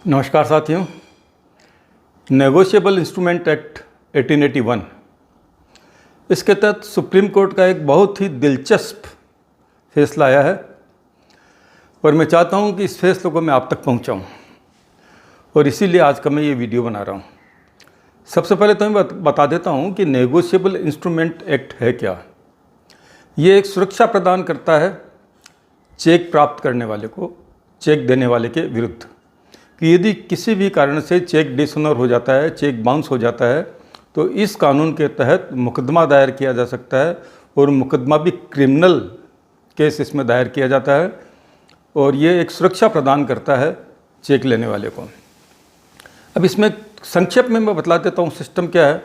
नमस्कार साथियों। Negotiable instrument act 1881, इसके तहत सुप्रीम कोर्ट का एक बहुत ही दिलचस्प फैसला आया है और मैं चाहता हूं कि इस फैसले को मैं आप तक पहुंचाऊं और इसीलिए आज का मैं ये वीडियो बना रहा हूं। सबसे पहले तो मैं बता देता हूं कि नेगोशिएबल इंस्ट्रूमेंट एक्ट है क्या। ये एक सुरक्षा प्रदान करता है चेक प्राप्त करने वाले को चेक देने वाले के विरुद्ध कि यदि किसी भी कारण से चेक डिसऑनर हो जाता है, चेक बाउंस हो जाता है, तो इस कानून के तहत मुकदमा दायर किया जा सकता है और मुकदमा भी क्रिमिनल केस इसमें दायर किया जाता है और ये एक सुरक्षा प्रदान करता है चेक लेने वाले को। अब इसमें संक्षेप में मैं बतला देता हूँ सिस्टम क्या है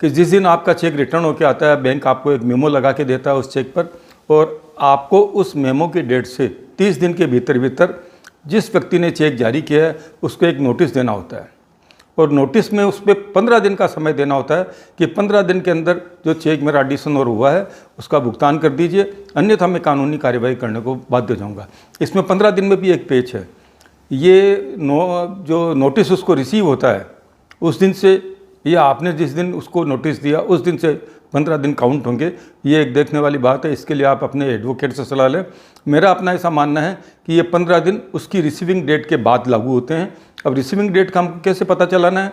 कि जिस दिन आपका चेक रिटर्न होकर आता है, बैंक आपको एक मेमो लगा के देता है उस चेक पर और आपको उस मेमो की डेट से 30 दिन के भीतर जिस व्यक्ति ने चेक जारी किया है उसको एक नोटिस देना होता है और नोटिस में उस पर 15 दिन का समय देना होता है कि 15 दिन के अंदर जो चेक मेरा डिसऑनर हुआ है उसका भुगतान कर दीजिए, अन्यथा मैं कानूनी कार्रवाई करने को बाध्य हो जाऊँगा। इसमें 15 दिन में भी एक पेच है। ये जो नोटिस उसको रिसीव होता है उस दिन से या आपने जिस दिन उसको नोटिस दिया उस दिन से 15 दिन काउंट होंगे। ये एक देखने वाली बात है, इसके लिए आप अपने एडवोकेट से सलाह लें। मेरा अपना ऐसा मानना है कि ये 15 दिन उसकी रिसीविंग डेट के बाद लागू होते हैं। अब रिसीविंग डेट का हमको कैसे पता चलाना है?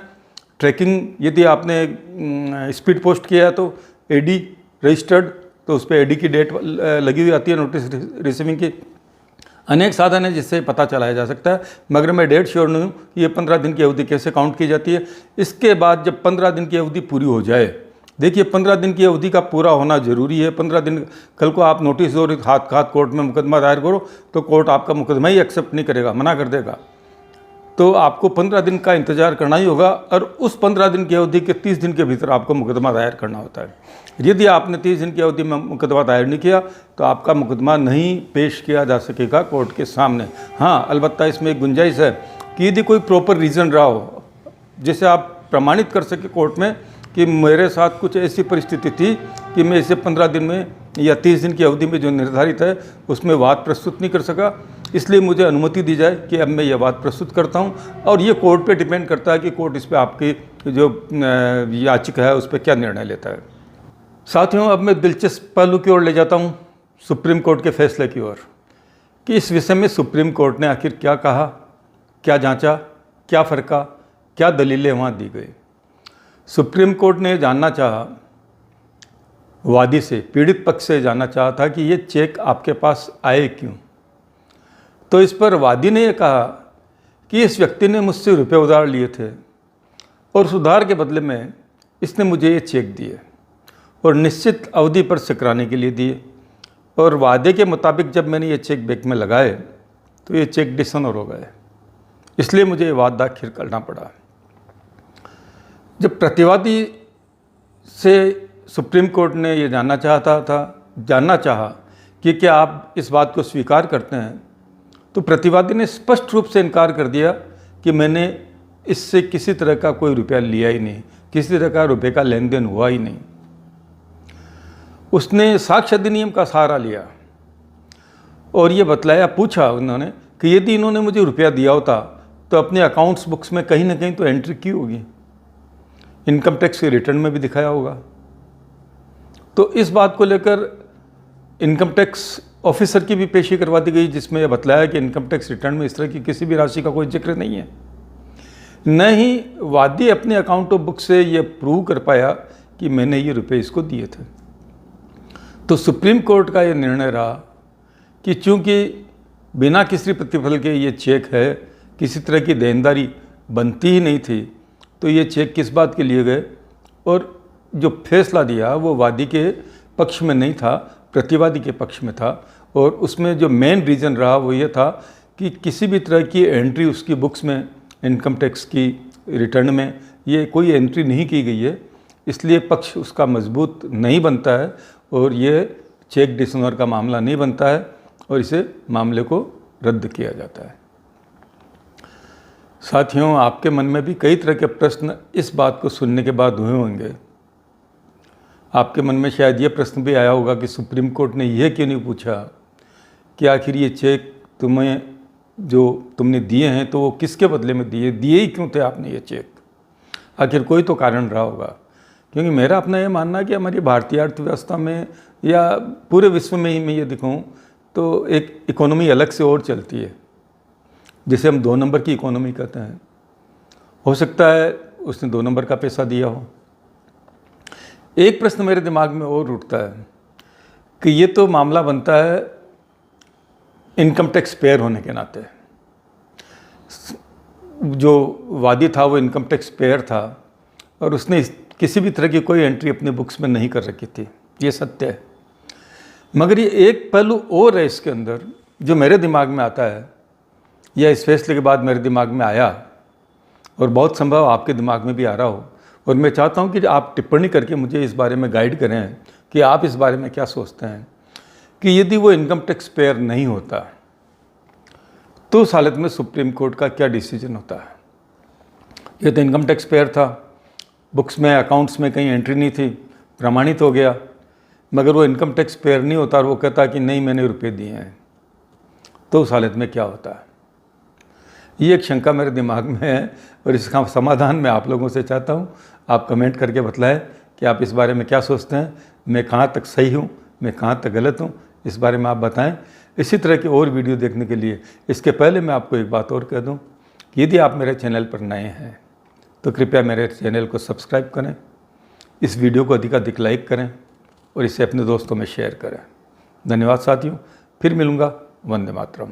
ट्रैकिंग, यदि आपने स्पीड पोस्ट किया है तो एडी रजिस्टर्ड, तो उस पर एडी की डेट लगी हुई आती है नोटिस रिसीविंग की। अनेक साधन है जिससे पता चलाया जा सकता है, मगर मैं डेट श्योर नहीं हूँ कि ये 15 दिन की अवधि कैसे काउंट की जाती है। इसके बाद जब 15 दिन की अवधि पूरी हो जाए, देखिए 15 दिन की अवधि का पूरा होना जरूरी है। 15 दिन, कल को आप नोटिस दो हाथ कोर्ट में मुकदमा दायर करो तो कोर्ट आपका मुकदमा ही एक्सेप्ट नहीं करेगा, मना कर देगा। तो आपको 15 दिन का इंतजार करना ही होगा और उस 15 दिन की अवधि के 30 दिन के भीतर आपको मुकदमा दायर करना होता है। यदि आपने 30 दिन की अवधि में मुकदमा दायर नहीं किया तो आपका मुकदमा नहीं पेश किया जा सकेगा कोर्ट के सामने। हाँ, अलबत्ता इसमें एक गुंजाइश है कि यदि कोई प्रॉपर रीज़न रहा हो जिसे आप प्रमाणित कर सके कोर्ट में कि मेरे साथ कुछ ऐसी परिस्थिति थी कि मैं इसे 15 दिन में या 30 दिन की अवधि में जो निर्धारित है उसमें वाद प्रस्तुत नहीं कर सका, इसलिए मुझे अनुमति दी जाए कि अब मैं यह वाद प्रस्तुत करता हूं। और ये कोर्ट पे डिपेंड करता है कि कोर्ट इस पर आपकी जो याचिका है उस पर क्या निर्णय लेता है। साथियों, अब मैं दिलचस्प पहलू की ओर ले जाता हूं, सुप्रीम कोर्ट के फैसले की ओर, कि इस विषय में सुप्रीम कोर्ट ने आखिर क्या कहा, क्या जाँचा, क्या फरका, क्या दलीलें वहाँ दी गई। सुप्रीम कोर्ट ने जानना चाहा, वादी से, पीड़ित पक्ष से जानना चाहा था कि ये चेक आपके पास आए क्यों। तो इस पर वादी ने यह कहा कि इस व्यक्ति ने मुझसे रुपए उधार लिए थे और उस उधार के बदले में इसने मुझे ये चेक दिए और निश्चित अवधि पर चुकाने के लिए दिए और वादे के मुताबिक जब मैंने ये चेक बैंक में लगाए तो ये चेक डिसऑनर हो गए, इसलिए मुझे ये वाद दाखिल करना पड़ा। जब प्रतिवादी से सुप्रीम कोर्ट ने ये जानना चाहा कि क्या आप इस बात को स्वीकार करते हैं, तो प्रतिवादी ने स्पष्ट रूप से इनकार कर दिया कि मैंने इससे किसी तरह का कोई रुपया लिया ही नहीं, किसी तरह का रुपये का लेन देन हुआ ही नहीं। उसने साक्ष्य अधिनियम का सहारा लिया और ये पूछा उन्होंने कि यदि इन्होंने मुझे रुपया दिया होता तो अपने अकाउंट्स बुक्स में कहीं ना कहीं तो एंट्री की होगी, इनकम टैक्स के रिटर्न में भी दिखाया होगा। तो इस बात को लेकर इनकम टैक्स ऑफिसर की भी पेशी करवा दी गई, जिसमें यह बतलाया कि इनकम टैक्स रिटर्न में इस तरह की किसी भी राशि का कोई जिक्र नहीं है। न ही वादी अपने अकाउंट ऑफ बुक से यह प्रूव कर पाया कि मैंने ये रुपए इसको दिए थे। तो सुप्रीम कोर्ट का यह निर्णय रहा कि चूंकि बिना किसी प्रतिफल के ये चेक है, किसी तरह की देनदारी बनती ही नहीं थी, तो ये चेक किस बात के लिए गए। और जो फैसला दिया वो वादी के पक्ष में नहीं था, प्रतिवादी के पक्ष में था। और उसमें जो मेन रीज़न रहा वो ये था कि किसी भी तरह की एंट्री उसकी बुक्स में, इनकम टैक्स की रिटर्न में ये कोई एंट्री नहीं की गई है, इसलिए पक्ष उसका मजबूत नहीं बनता है और ये चेक डिसऑनर का मामला नहीं बनता है और इसे मामले को रद्द किया जाता है। साथियों, आपके मन में भी कई तरह के प्रश्न इस बात को सुनने के बाद हुए होंगे। आपके मन में शायद ये प्रश्न भी आया होगा कि सुप्रीम कोर्ट ने यह क्यों नहीं पूछा कि आखिर ये चेक तुम्हें जो तुमने दिए हैं तो वो किसके बदले में दिए ही क्यों थे आपने ये चेक? आखिर कोई तो कारण रहा होगा। क्योंकि मेरा अपना ये मानना है कि हमारी भारतीय अर्थव्यवस्था में या पूरे विश्व में ही मैं ये दिखाऊं तो एक इकोनॉमी अलग से और चलती है, जिसे हम 2 नंबर की इकोनॉमी कहते हैं। हो सकता है उसने 2 नंबर का पैसा दिया हो। एक प्रश्न मेरे दिमाग में और उठता है कि ये तो मामला बनता है इनकम टैक्स पेयर होने के नाते। जो वादी था वो इनकम टैक्स पेयर था और उसने किसी भी तरह की कोई एंट्री अपने बुक्स में नहीं कर रखी थी, ये सत्य है। मगर ये एक पहलू और है इसके अंदर जो मेरे दिमाग में आता है, या इस फैसले के बाद मेरे दिमाग में आया और बहुत संभव आपके दिमाग में भी आ रहा हो, और मैं चाहता हूँ कि आप टिप्पणी करके मुझे इस बारे में गाइड करें कि आप इस बारे में क्या सोचते हैं कि यदि वो इनकम टैक्स पेयर नहीं होता तो उस हालत में सुप्रीम कोर्ट का क्या डिसीजन होता है। ये तो इनकम टैक्स पेयर था, बुक्स में अकाउंट्स में कहीं एंट्री नहीं थी, प्रमाणित हो गया, मगर वो इनकम टैक्स पेयर नहीं होता और वो कहता कि नहीं मैंने रुपए दिए हैं, तो उस हालत में क्या होता है। ये एक शंका मेरे दिमाग में है और इसका समाधान मैं आप लोगों से चाहता हूँ। आप कमेंट करके बतलाएं कि आप इस बारे में क्या सोचते हैं, मैं कहाँ तक सही हूँ, मैं कहाँ तक गलत हूँ, इस बारे में आप बताएं। इसी तरह की और वीडियो देखने के लिए इसके पहले मैं आपको एक बात और कह दूँ कि यदि आप मेरे चैनल पर नए हैं तो कृपया मेरे चैनल को सब्सक्राइब करें, इस वीडियो को अधिक लाइक करें और इसे अपने दोस्तों में शेयर करें। धन्यवाद साथियों, फिर मिलूँगा। वंदे मातरम।